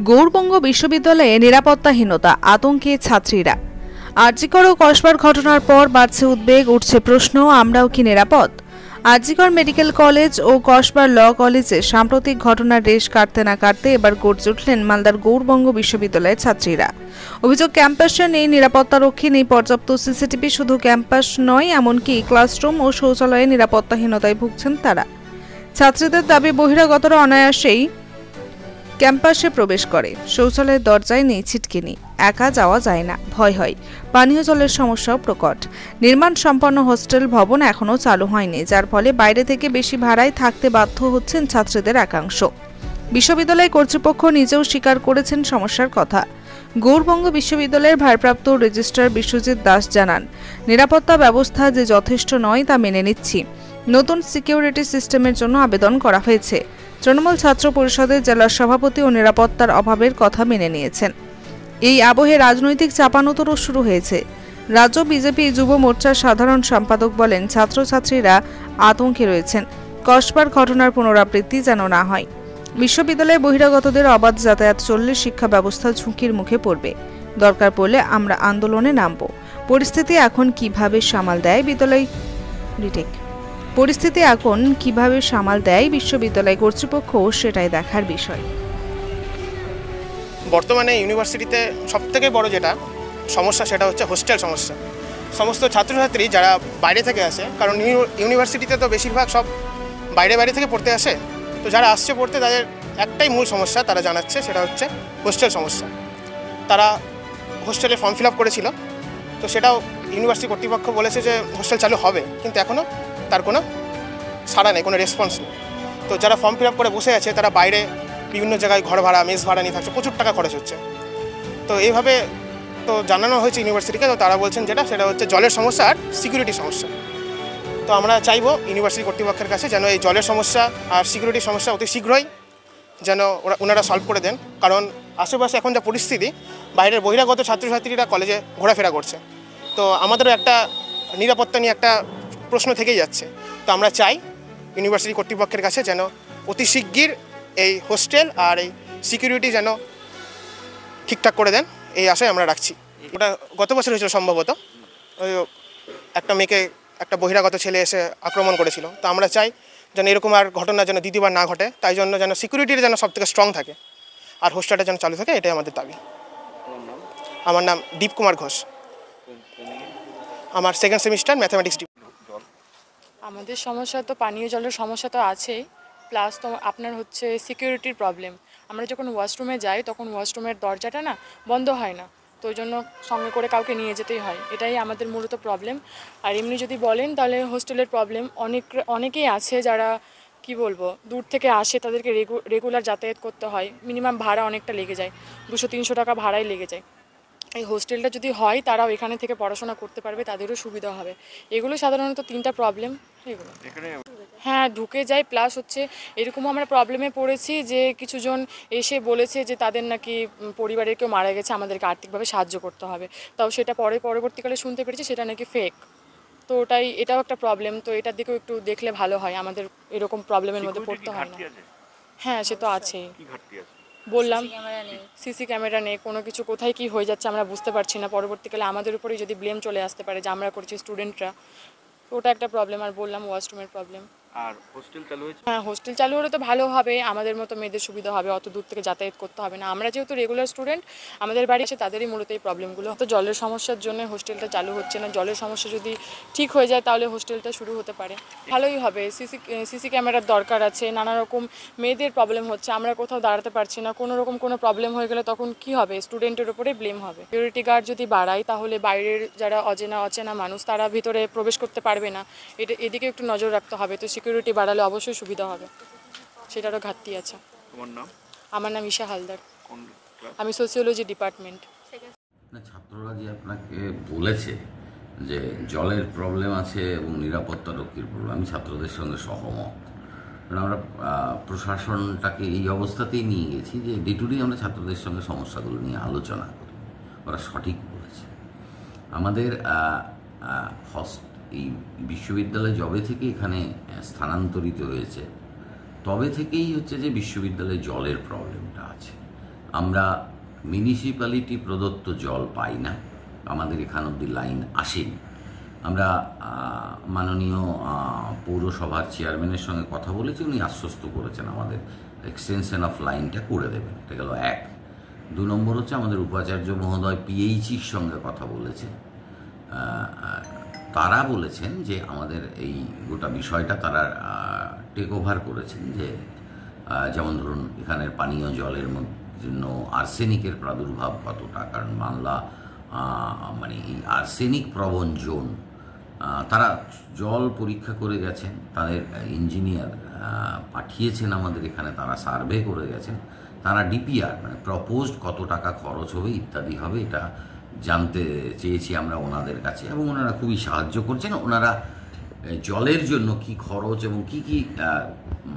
গৌড়বঙ্গ বিশ্ববিদ্যালয়ে নিরাপত্তাহীনতা, আতঙ্কে ছাত্রীরা। আরজিকর ও কসবার ঘটনার পর বাড়ছে উদ্বেগ, উঠছে প্রশ্ন, আমরাও কি নিরাপদ? আরজিকর মেডিকেল কলেজ ও কসবার ল কলেজে সাম্প্রতিক ঘটনার রেশ কাটতে না কাটতে এবার গর্জে উঠলেন মালদার গৌড়বঙ্গ বিশ্ববিদ্যালয়ের ছাত্রীরা। অভিযোগ, ক্যাম্পাসে নেই নিরাপত্তারক্ষী, নেই পর্যাপ্ত সিসিটিভি। শুধু ক্যাম্পাস নয়, এমনকি ক্লাসরুম ও শৌচালয়ে নিরাপত্তাহীনতায় ভুগছেন তারা। ছাত্রীদের দাবি, বহিরাগতরা অনায়াসেই ক্যাম্পাসে প্রবেশ করে, শৌচালয়ের দরজায় নেই ছিটকিনি, একা যাওয়া যায় না, ভয় হয়। পানীয় জলের সমস্যাও প্রকট। নির্মাণ সম্পন্ন হোস্টেল ভবন এখনও চালু হয়নি, যার ফলে বাইরে থেকে বেশি ভাড়ায় থাকতে বাধ্য হচ্ছেন ছাত্রীদের একাংশ। বিশ্ববিদ্যালয় কর্তৃপক্ষ নিজেও স্বীকার করেছেন সমস্যার কথা। গৌড়বঙ্গ বিশ্ববিদ্যালয়ের ভারপ্রাপ্ত রেজিস্ট্রার বিশ্বজিৎ দাস জানান, নিরাপত্তা ব্যবস্থা যে যথেষ্ট নয় তা মেনে নিচ্ছি। নতুন সিকিউরিটি সিস্টেমের জন্য আবেদন করা হয়েছে। তৃণমূল ছাত্র পরিষদের জেলা সভাপতি ও নিরাপত্তার অভাবের কথা মেনে নিয়েছেন। এই আবহে রাজনৈতিক চাপানোতরও শুরু হয়েছে। রাজ্য বিজেপি যুব মোর্চার সাধারণ সম্পাদক বলেন, ছাত্রছাত্রীরা আতঙ্কে রয়েছেন, কসবার ঘটনার পুনরাবৃত্তি যেন না হয়। বিশ্ববিদ্যালয়ে বহিরাগতদের অবাধ যাতায়াত চললে শিক্ষা ব্যবস্থা ঝুঁকির মুখে পড়বে। দরকার পড়লে আমরা আন্দোলনে নামব। পরিস্থিতি এখন কিভাবে সামাল দেয় বিশ্ববিদ্যালয় কর্তৃপক্ষ, সেটাই দেখার বিষয়। বর্তমানে ইউনিভার্সিটিতে সবথেকে বড় যেটা সমস্যা, সেটা হচ্ছে হোস্টেল সমস্যা। সমস্ত ছাত্রছাত্রী যারা বাইরে থেকে আসে, কারণ ইউনিভার্সিটিতে তো বেশিরভাগ সব বাইরে থেকে পড়তে আসে, তো যারা আসছে পড়তে তাদের একটাই মূল সমস্যা তারা জানাচ্ছে, সেটা হচ্ছে হোস্টেল সমস্যা। তারা হোস্টেলে ফর্ম ফিল আপ করেছিল, তো সেটাও ইউনিভার্সিটি কর্তৃপক্ষ বলেছে যে হোস্টেল চালু হবে, কিন্তু এখনও তার কোনো সাড়া নেই, কোনো রেসপন্স নেই। তো যারা ফর্ম ফিল আপ করে বসে আছে তারা বাইরে বিভিন্ন জায়গায় ঘর ভাড়া, মেস ভাড়া নিয়ে থাকছে, প্রচুর টাকা খরচ হচ্ছে। তো এইভাবে তো জানানো হয়েছে ইউনিভার্সিটিকে, তো তারা বলছেন সেটা হচ্ছে জলের সমস্যা আর সিকিউরিটি সমস্যা। তো আমরা চাইবো ইউনিভার্সিটি কর্তৃপক্ষের কাছে যেন এই জলের সমস্যা আর সিকিউরিটির সমস্যা অতি শীঘ্রই যেন ওনারা সলভ করে দেন, কারণ আশেপাশে এখন যা পরিস্থিতি, বাইরের বহিরাগত ছাত্রছাত্রীরা কলেজে ঘোরাফেরা করছে, তো আমাদেরও একটা নিরাপত্তা নিয়ে একটা প্রশ্ন থেকেই যাচ্ছে। তো আমরা চাই ইউনিভার্সিটি কর্তৃপক্ষের কাছে যেন অতি শিগগির এই হোস্টেল আর এই সিকিউরিটি যেন ঠিকঠাক করে দেন, এই আশায় আমরা রাখছি। ওটা গত বছর হয়েছিল সম্ভবত, ওই একটা মেয়েকে একটা বহিরাগত ছেলে এসে আক্রমণ করেছিল। তো আমরা চাই যেন এরকম আর ঘটনা যেন দ্বিতীয়বার না ঘটে, তাই জন্য যেন সিকিউরিটির যেন সব থেকে স্ট্রং থাকে আর হোস্টেলটা যেন চালু থাকে, এটাই আমাদের দাবি। আমার নাম দীপ কুমার ঘোষ, আমার সেকেন্ড সেমিস্টার ম্যাথামেটিক্স। আমাদের সমস্যা তো পানীয় জলের সমস্যা তো আছেই, প্লাস তো আপনার হচ্ছে সিকিউরিটির প্রবলেম। আমরা যখন ওয়াশরুমে যাই তখন ওয়াশরুমের দরজাটা না বন্ধ হয় না, তো ওই জন্য সঙ্গে করে কাউকে নিয়ে যেতেই হয়, এটাই আমাদের মূলত প্রবলেম। আর এমনি যদি বলেন তাহলে হোস্টেলের প্রবলেম অনেকেই আছে যারা কি বলবো দূর থেকে আসে, তাদেরকে রেগুলার যাতায়াত করতে হয়, মিনিমাম ভাড়া অনেকটা লেগে যায়, 200-300 টাকা ভাড়াই লেগে যায়। এই হোস্টেলটা যদি হয় তারাও এখানে থেকে পড়াশোনা করতে পারবে, তাদেরও সুবিধা হবে। এগুলো সাধারণত 3টা প্রবলেম এগুলো। হ্যাঁ, ঢুকে যায়, প্লাস হচ্ছে এরকমও আমরা প্রবলেমে পড়েছি যে কিছুজন এসে বলেছে যে তাদের নাকি পরিবারের কেউ মারা গেছে, আমাদেরকে আর্থিকভাবে সাহায্য করতে হবে, তাও সেটা পরবর্তীকালে শুনতে পেরেছি সেটা নাকি ফেক। তো এটাও একটা প্রবলেম, তো এটার দিকেও একটু দেখলে ভালো হয়, আমাদের এরকম প্রবলেমের মধ্যে পড়তে হয় না। হ্যাঁ, সে তো আছেই, বললাম সিসি ক্যামেরা নেই, কোনো কিছু কোথায় কি হয়ে যাচ্ছে আমরা বুঝতে পারছি না, পরবর্তীকালে আমাদের উপরেই যদি ব্লেম চলে আসতে পারে যে আমরা করছি স্টুডেন্টরা, ওটা একটা প্রবলেম। আর বললাম ওয়াশরুমের প্রবলেম। আর হোস্টেল চালু হয়েছে? হ্যাঁ, হোস্টেল চালু হলে তো ভালো হবে, আমাদের মতো মেয়েদের সুবিধা হবে, অত দূর থেকে যাতায়াত করতে হবে না। আমরা যেহেতু রেগুলার স্টুডেন্ট, আমাদের বাড়ি এসে তাদেরই মূলত এই প্রবলেমগুলো। তো জলের সমস্যার জন্য হোস্টেলটা চালু হচ্ছে না, জলের সমস্যা যদি ঠিক হয়ে যায় তাহলে হোস্টেলটা শুরু হতে পারে, ভালোই হবে। সিসি ক্যামেরার দরকার আছে, নানা রকম মেয়েদের প্রবলেম হচ্ছে, আমরা কোথাও দাঁড়াতে পারছি না, কোনো রকম কোনো প্রবলেম হয়ে গেলে তখন কি হবে, স্টুডেন্টের উপরে ব্লেম হবে। সিকিউরিটি গার্ড যদি বাড়ায় তাহলে বাইরের যারা অচেনা মানুষ তারা ভিতরে প্রবেশ করতে পারবে না, এদিকে একটু নজর রাখতে হবে। তো সিকিউরিটি বাড়ালে অবশ্যই সুবিধা হবে, সেটারও ঘাটতি আছে। তোমার নাম? আমার নাম ঈশা হালদার, আমি সোসিওলজি ডিপার্টমেন্ট। ছাত্ররা যে আপনাকে বলেছে যে জলের প্রবলেম আছে এবং নিরাপত্তারক্ষীর প্রবলেম, আমি ছাত্রদের সঙ্গে সহমত। কারণ আমরা প্রশাসনটাকে এই অবস্থাতেই নিয়ে গেছি যে ডে টু ডে আমরা ছাত্রদের সঙ্গে সমস্যাগুলো নিয়ে আলোচনা করি, ওরা সঠিক বলেছে। আমাদের এই বিশ্ববিদ্যালয় যবে থেকে এখানে স্থানান্তরিত হয়েছে তবে থেকেই হচ্ছে যে বিশ্ববিদ্যালয়ে জলের প্রবলেমটা আছে। আমরা মিউনিসিপ্যালিটি প্রদত্ত জল পাই না, আমাদের এখান অব্দি লাইন আসেনি। আমরা মাননীয় পৌরসভার চেয়ারম্যানের সঙ্গে কথা বলেছি, উনি আশ্বস্ত করেছেন আমাদের এক্সটেনশন অফ লাইনটা করে দেবেন। এটা গেল এক। 2 নম্বর হচ্ছে আমাদের উপাচার্য মহোদয় পিএইচির সঙ্গে কথা বলেছে, তারা বলেছেন যে আমাদের এই গোটা বিষয়টা তারা টেক ওভার করেছেন, যে যেমন ধরুন এখানের পানীয় জলের জন্য আর্সেনিকের প্রাদুর্ভাব কতটা, কারণ মামলা মানে এই আর্সেনিক প্রবণ জোন, তারা জল পরীক্ষা করে গেছেন, তাদের ইঞ্জিনিয়ার পাঠিয়েছেন আমাদের এখানে, তারা সার্ভে করে গেছেন, তারা ডিপিআর মানে প্রপোজড কত টাকা খরচ হবে ইত্যাদি হবে এটা জানতে চেয়েছি আমরা ওনাদের কাছে, এবং ওনারা খুবই সাহায্য করছেন। ওনারা জলের জন্য কি খরচ এবং কি কি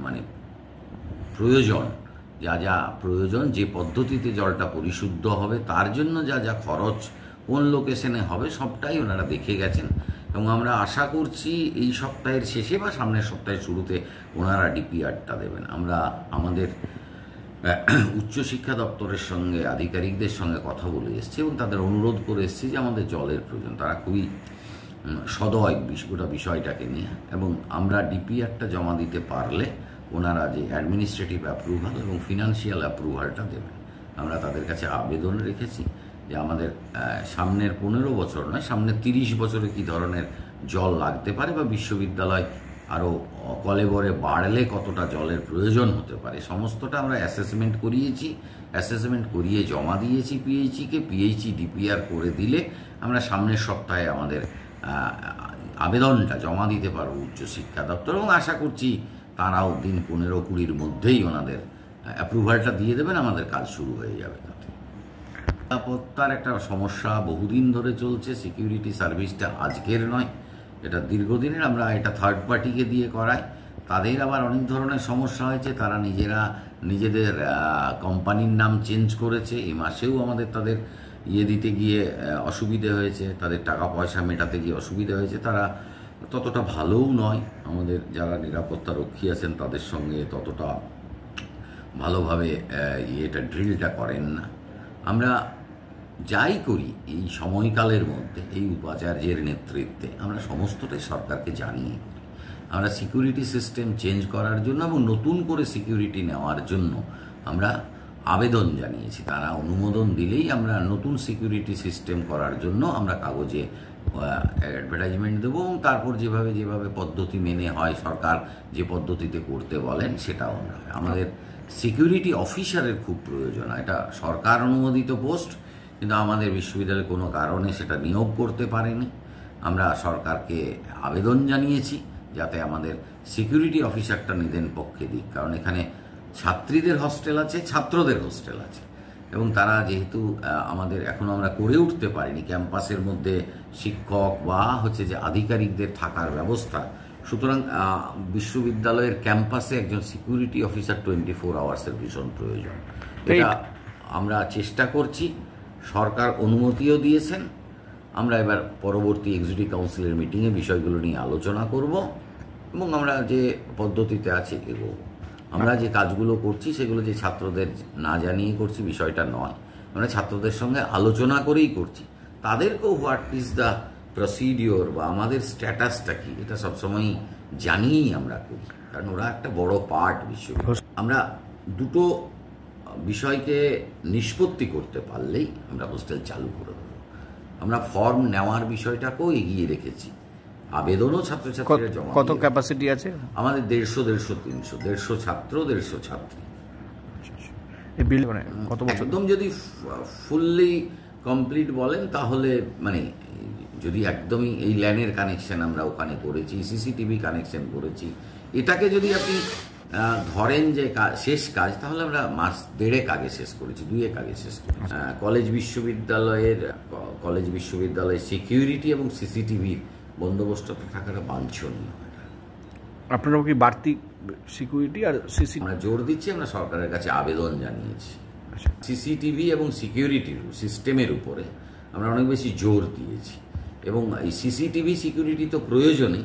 মানে প্রয়োজন, যা যা প্রয়োজন, যে পদ্ধতিতে জলটা পরিশুদ্ধ হবে তার জন্য যা যা খরচ কোন লোকেশনে হবে সবটাই ওনারা দেখে গেছেন, এবং আমরা আশা করছি এই সপ্তাহের শেষে বা সামনের সপ্তাহের শুরুতে ওনারা ডিপিআরটা দেবেন। আমরা আমাদের উচ্চশিক্ষা দপ্তরের সঙ্গে আধিকারিকদের সঙ্গে কথা বলে এসেছি এবং তাদের অনুরোধ করে এসেছি যে আমাদের জলের প্রয়োজন, তারা খুবই সদয় গোটা বিষয়টাকে নিয়ে, এবং আমরা ডিপিআরটা জমা দিতে পারলে ওনারা যে অ্যাডমিনিস্ট্রেটিভ অ্যাপ্রুভাল এবং ফিনান্সিয়াল অ্যাপ্রুভালটা দেবেন। আমরা তাদের কাছে আবেদন রেখেছি যে আমাদের সামনের 15 বছর নয়, সামনের 30 বছরে কী ধরনের জল লাগতে পারে, বা বিশ্ববিদ্যালয় আরও কলেবরে বাড়লে কতটা জলের প্রয়োজন হতে পারে, সমস্তটা আমরা অ্যাসেসমেন্ট করিয়েছি, অ্যাসেসমেন্ট করিয়ে জমা দিয়েছি পিএইচিকে। পিএইচি ডিপিআর করে দিলে আমরা সামনের সপ্তাহে আমাদের আবেদনটা জমা দিতে পারব উচ্চশিক্ষা দপ্তর, এবং আশা করছি তারাও দিন 15-20-র মধ্যেই ওনাদের অ্যাপ্রুভালটা দিয়ে দেবেন, আমাদের কাজ শুরু হয়ে যাবে। তাতে নিরাপত্তার একটা সমস্যা বহুদিন ধরে চলছে, সিকিউরিটি সার্ভিসটা আজকের নয়, এটা দীর্ঘদিনের। আমরা এটা থার্ড পার্টিকে দিয়ে করাই, তাদের আবার অনেক ধরনের সমস্যা হয়েছে, তারা নিজেদের কোম্পানির নাম চেঞ্জ করেছে, এই মাসেও আমাদের তাদের দিতে গিয়ে অসুবিধে হয়েছে, তাদের টাকা পয়সা মেটাতে গিয়ে অসুবিধা হয়েছে, তারা ততটা ভালোও নয়, আমাদের যারা নিরাপত্তা রক্ষী আছেন তাদের সঙ্গে ততটা ভালোভাবে এটা ড্রিলটা করেন না। আমরা যাই করি এই সময়কালের মধ্যে এই উপাচার্যের নেতৃত্বে আমরা সমস্তটাই সরকারকে জানিয়ে করি। আমরা সিকিউরিটি সিস্টেম চেঞ্জ করার জন্য এবং নতুন করে সিকিউরিটি নেওয়ার জন্য আমরা আবেদন জানিয়েছি, তারা অনুমোদন দিলেই আমরা নতুন সিকিউরিটি সিস্টেম করার জন্য আমরা কাগজে অ্যাডভার্টাইজমেন্ট দেবো, এবং তারপর যেভাবে পদ্ধতি মেনে হয়, সরকার যে পদ্ধতিতে করতে বলেন সেটাও আমরা। আমাদের সিকিউরিটি অফিসারের খুব প্রয়োজন, এটা সরকার অনুমোদিত পোস্ট, কিন্তু আমাদের বিশ্ববিদ্যালয়ে কোনো কারণে সেটা নিয়োগ করতে পারেনি। আমরা সরকারকে আবেদন জানিয়েছি যাতে আমাদের সিকিউরিটি অফিসারটা নিদেন পক্ষে দিক, কারণ এখানে ছাত্রীদের হোস্টেল আছে, ছাত্রদের হোস্টেল আছে, এবং তারা যেহেতু আমাদের এখনও আমরা করে উঠতে পারিনি ক্যাম্পাসের মধ্যে শিক্ষক বা যে আধিকারিকদের থাকার ব্যবস্থা, সুতরাং বিশ্ববিদ্যালয়ের ক্যাম্পাসে একজন সিকিউরিটি অফিসার 24 আওয়ার্সের ভীষণ প্রয়োজন। এটা আমরা চেষ্টা করছি, সরকার অনুমতিও দিয়েছেন। আমরা এবার পরবর্তী এক্সিকিউটিভ কাউন্সিলের মিটিংয়ে বিষয়গুলো নিয়ে আলোচনা করব, এবং আমরা যে পদ্ধতিতে আছে এগোবো। আমরা যে কাজগুলো করছি সেগুলো যে ছাত্রদের না জানিয়ে করছি বিষয়টা নয়, আমরা ছাত্রদের সঙ্গে আলোচনা করেই করছি, তাদেরকেও হোয়াট ইজ দ্য প্রসিডিওর বা আমাদের স্ট্যাটাসটা কি এটা সবসময়ই জানিয়েই আমরা করি, কারণ ওরা একটা বড় পার্ট বিশ্ববিদ্যালয়। আমরা দুটো বিষয়কে নিষ্পত্তি করতে পারলেই আমরা হোস্টেল চালু করে দেবো। আমরা ফর্ম নেওয়ার বিষয়টাকেও এগিয়ে রেখেছি, আবেদনও ছাত্রছাত্রীরা জমা। কত ক্যাপাসিটি আছে আমাদের? 150 ছাত্র, 150 ছাত্রী। এই বিল মানে কত বছর? একদম যদি ফুললি কমপ্লিট বলেন তাহলে মানে যদি একদমই এই ল্যানের কানেকশন আমরা ওখানে করেছি, সিসিটিভি কানেকশন করেছি, এটাকে যদি আপনি ধরেন যে শেষ কাজ, তাহলে আমরা মাস 1.5 আগে শেষ করেছি, 2 আগে শেষ করেছি। কলেজ বিশ্ববিদ্যালয়ের সিকিউরিটি এবং সিসিটিভির বন্দোবস্তটা থাকাটা বাঞ্ছনীয়। আপনারা কি বাড়তি সিকিউরিটি আর সিসি আমরা জোর দিচ্ছি, আমরা সরকারের কাছে আবেদন জানিয়েছি সিসিটিভি এবং সিকিউরিটির সিস্টেমের উপরে আমরা অনেক বেশি জোর দিয়েছি, এবং এই সিসিটিভি সিকিউরিটি তো প্রয়োজনই,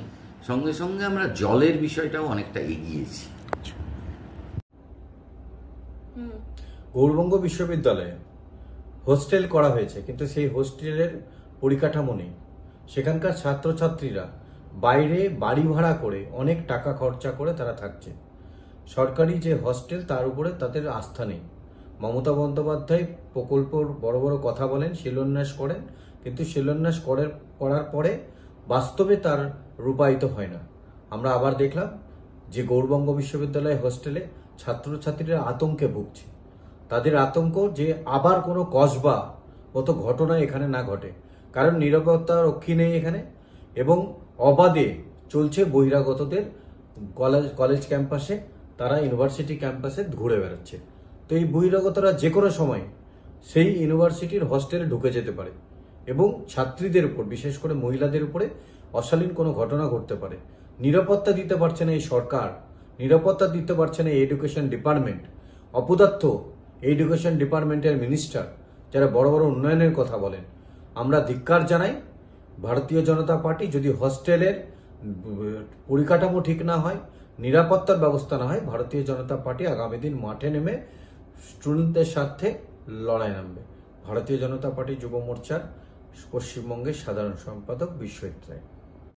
সঙ্গে সঙ্গে আমরা জলের বিষয়টাও অনেকটা এগিয়েছি। গৌড়বঙ্গ বিশ্ববিদ্যালয়ে হোস্টেল করা হয়েছে, কিন্তু সেই হোস্টেলের পরিকাঠামো নেই। সেখানকার ছাত্রছাত্রীরা বাইরে বাড়ি ভাড়া করে অনেক টাকা খরচা করে তারা থাকছে। সরকারি যে হস্টেল তার উপরে তাদের আস্থা নেই। মমতা বন্দ্যোপাধ্যায় প্রকল্পর বড় বড় কথা বলেন, শিলান্যাস করেন, কিন্তু শিলান্যাস করার পরে বাস্তবে তার রূপায়িত হয় না। আমরা আবার দেখলাম যে গৌড়বঙ্গ বিশ্ববিদ্যালয় হোস্টেলে ছাত্রছাত্রীরা আতঙ্কে ভুগছে। তাদের আতঙ্ক যে আবার কোনো কসবা মতো ঘটনা এখানে না ঘটে, কারণ নিরাপত্তা রক্ষী নেই এখানে, এবং অবাধে চলছে বহিরাগতদের কলেজ ক্যাম্পাসে, তারা ইউনিভার্সিটি ক্যাম্পাসে ঘুরে বেড়াচ্ছে। তো এই বহিরাগতরা যে কোনো সময় সেই ইউনিভার্সিটির হোস্টেলে ঢুকে যেতে পারে এবং ছাত্রীদের উপর, বিশেষ করে মহিলাদের উপরে অশালীন কোনো ঘটনা ঘটতে পারে। নিরাপত্তা দিতে পারছে না এই সরকার, নিরাপত্তা দিতে পারছে না এডুকেশন ডিপার্টমেন্ট, অপদার্থ এডুকেশন ডিপার্টমেন্টের মিনিস্টার যারা বড় বড় উন্নয়নের কথা বলেন। আমরা ধিক্কার জানাই ভারতীয় জনতা পার্টি, যদি হোস্টেলের পরিকাঠামো ঠিক না হয়, নিরাপত্তার ব্যবস্থা না হয়, ভারতীয় জনতা পার্টি আগামী দিন মাঠে নেমে স্টুডেন্টদের সাথে লড়াই নামবে। ভারতীয় জনতা পার্টি যুব মোর্চার পশ্চিমবঙ্গের সাধারণ সম্পাদক বিশ্বজিৎ রায়।